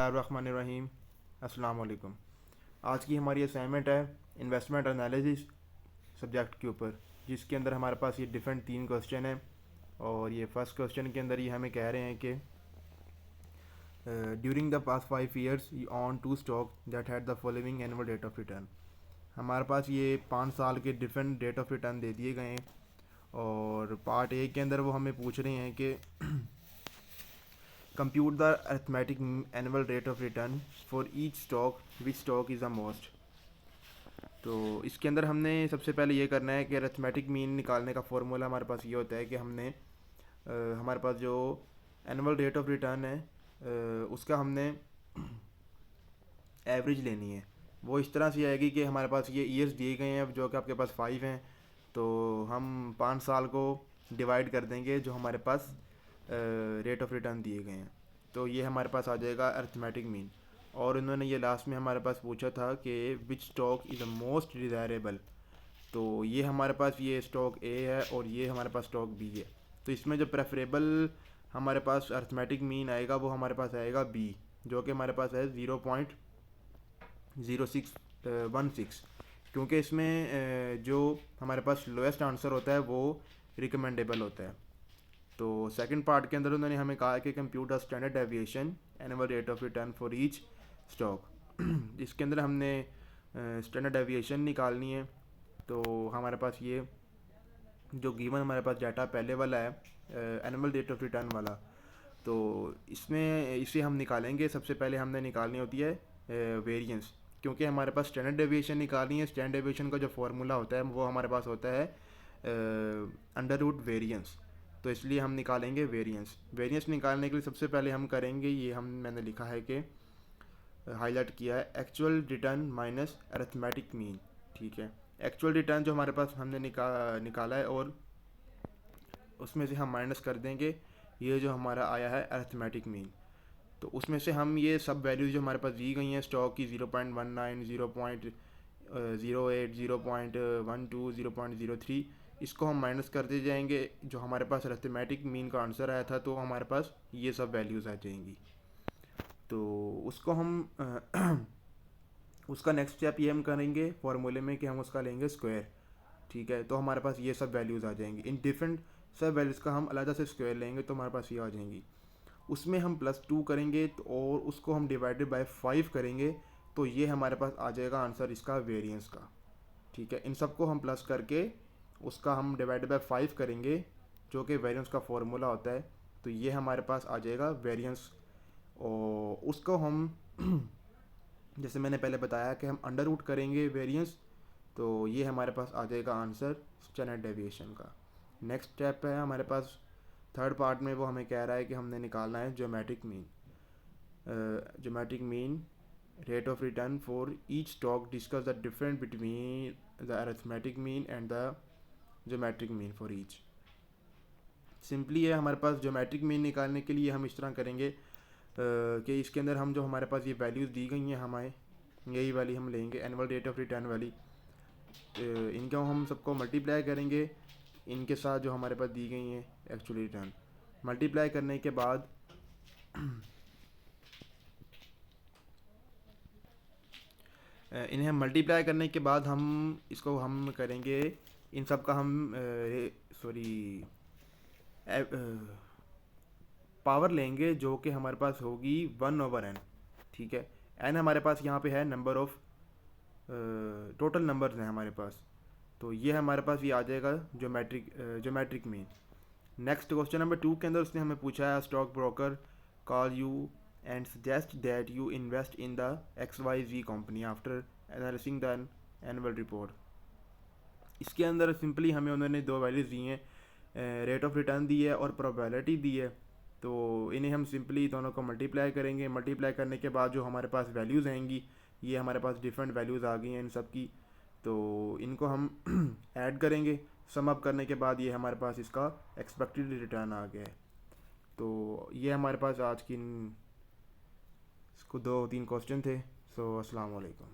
बिस्मिल्लाहिर्रहमानिर्रहीम। अस्सलाम वालेकुम। आज की हमारी असाइनमेंट है इन्वेस्टमेंट एनालिसिस सब्जेक्ट के ऊपर, जिसके अंदर हमारे पास ये डिफरेंट 3 क्वेश्चन हैं। और ये फर्स्ट क्वेश्चन के अंदर ये हमें कह रहे हैं कि during the past 5 years you own two stock that had the following annual rate of return. हमारे पास ये 5 साल के डिफरेंट रेट ऑफ रिटर्न दे दिए गए हैं। और पार्ट ए के अंदर वो हमें पूछ रहे हैं कि compute the arithmetic annual rate of return for each stock, which stock is the most। तो इसके अंदर हमने सबसे पहले ये करना है कि अरिथमेटिक मीन निकालने का फॉर्मूला हमारे पास ये होता है कि हमने हमारे पास जो एनुअल रेट ऑफ रिटर्न है उसका हमने एवरेज लेनी है। वो इस तरह से आएगी कि हमारे पास ये ईयर्स दिए गए हैं जो कि आपके पास 5 हैं, तो हम 5 साल को डिवाइड कर देंगे जो हमारे पास रेट ऑफ रिटर्न दिए गए हैं, तो ये हमारे पास आ जाएगा अरिथमेटिक मीन। और उन्होंने ये लास्ट में हमारे पास पूछा था कि विच stock is the most desirable, तो ये हमारे पास ये स्टॉक ए है और ये हमारे पास स्टॉक बी है। तो इसमें जो प्रेफरेबल हमारे पास अरिथमेटिक मीन आएगा वो हमारे पास आएगा बी, जो कि हमारे पास है 0.0616, क्योंकि इसमें जो हमारे पास लोएस्ट आंसर होता है वो रिकमेंडेबल होता है। तो सेकंड पार्ट के अंदर उन्होंने हमें कहा कि compute the standard deviation annual rate of return for each stock. इसके अंदर हमने स्टैंडर्ड डेविएशन निकालनी है। तो हमारे पास ये जो गिवन हमारे पास डाटा पहले वाला है एनुअल रेट ऑफ रिटर्न वाला, तो इसमें इसे हम निकालेंगे। सबसे पहले हमने निकालनी होती है वेरिएंस, क्योंकि हमारे पास स्टैंडर्ड डेविएशन निकालनी है। स्टैंडर्ड डेविएशन का जो फॉर्मूला होता है वो हमारे पास होता है अंडर रूट वेरिएंस, तो इसलिए हम निकालेंगे वेरिएंस। वेरिएंस निकालने के लिए सबसे पहले हम करेंगे ये, मैंने लिखा है कि हाईलाइट किया है actual return minus arithmetic mean. ठीक है, एक्चुअल रिटर्न जो हमारे पास हमने निकाला है और उसमें से हम माइनस कर देंगे ये जो हमारा आया है अरिथमेटिक मीन। तो उसमें से हम ये सब वैल्यूज जो हमारे पास दी गई हैं स्टॉक की 0.19, 0.08, 0.12, 0.03, इसको हम माइनस करते जाएंगे। जो हमारे पास अरिथमेटिक मीन का आंसर आया था तो हमारे पास ये सब वैल्यूज़ आ जाएंगी। तो उसको हम उसका नेक्स्ट स्टेप ये हम करेंगे फॉर्मूले में कि हम उसका लेंगे स्क्वायर। ठीक है, तो हमारे पास ये सब वैल्यूज़ आ जाएंगी। इन डिफरेंट सब वैल्यूज़ का हम अलग से स्क्वायर लेंगे तो हमारे पास ये आ जाएंगी। उसमें हम +2 करेंगे तो और उसको हम डिवाइडेड बाय 5 करेंगे, तो ये हमारे पास आ जाएगा आंसर इसका वेरिएंस का। ठीक है, इन सबको हम प्लस करके उसका हम डिवाइडेड बाय 5 करेंगे जो कि वेरिएंस का फॉर्मूला होता है, तो ये हमारे पास आ जाएगा वेरिएंस। और उसको हम जैसे मैंने पहले बताया कि हम अंडर रूट करेंगे वेरिएंस, तो ये हमारे पास आ जाएगा आंसर स्टैंडर्ड डेविएशन का। नेक्स्ट स्टेप है हमारे पास थर्ड पार्ट में, वो हमें कह रहा है कि हमने निकालना है geometric mean. Geometric mean rate of return for each stock, discuss the difference between the arithmetic mean and the geometric mean for each. Simply है, हमारे पास ज्योमेट्रिक मीन निकालने के लिए हम इस तरह करेंगे कि इसके अंदर हम जो हमारे पास ये वैल्यूज़ दी गई हैं हमें, यही वाली हम लेंगे एनुअल रेट ऑफ रिटर्न वाली। इनका हम सबको मल्टीप्लाई करेंगे इनके साथ जो हमारे पास दी गई हैं एक्चुअल रिटर्न। मल्टीप्लाई करने के बाद इन्हें मल्टीप्लाई करने के बाद हम इसको हम करेंगे इन सब का हम पावर लेंगे जो कि हमारे पास होगी 1/n। ठीक है, n हमारे पास यहाँ पे है नंबर ऑफ टोटल नंबर्स हैं हमारे पास, तो ये हमारे पास ये आ जाएगा geometric mean. Next question number 2 के अंदर उसने हमें पूछा है stock broker call you and suggest that you invest in the XYZ company after analysing the annual report. इसके अंदर सिंपली हमें उन्होंने 2 वैल्यूज़ दी हैं, रेट ऑफ रिटर्न दी है और प्रोबेबिलिटी दी है। तो इन्हें हम सिंपली दोनों को मल्टीप्लाई करेंगे। मल्टीप्लाई करने के बाद जो हमारे पास वैल्यूज़ आएंगी, ये हमारे पास डिफरेंट वैल्यूज़ आ गई हैं इन सब की, तो इनको हम ऐड करेंगे। सम अप करने के बाद ये हमारे पास इसका एक्सपेक्टेड रिटर्न आ गया है। तो ये हमारे पास आज की इसको 2-3 क्वेश्चन थे। सो अस्सलाम वालेकुम।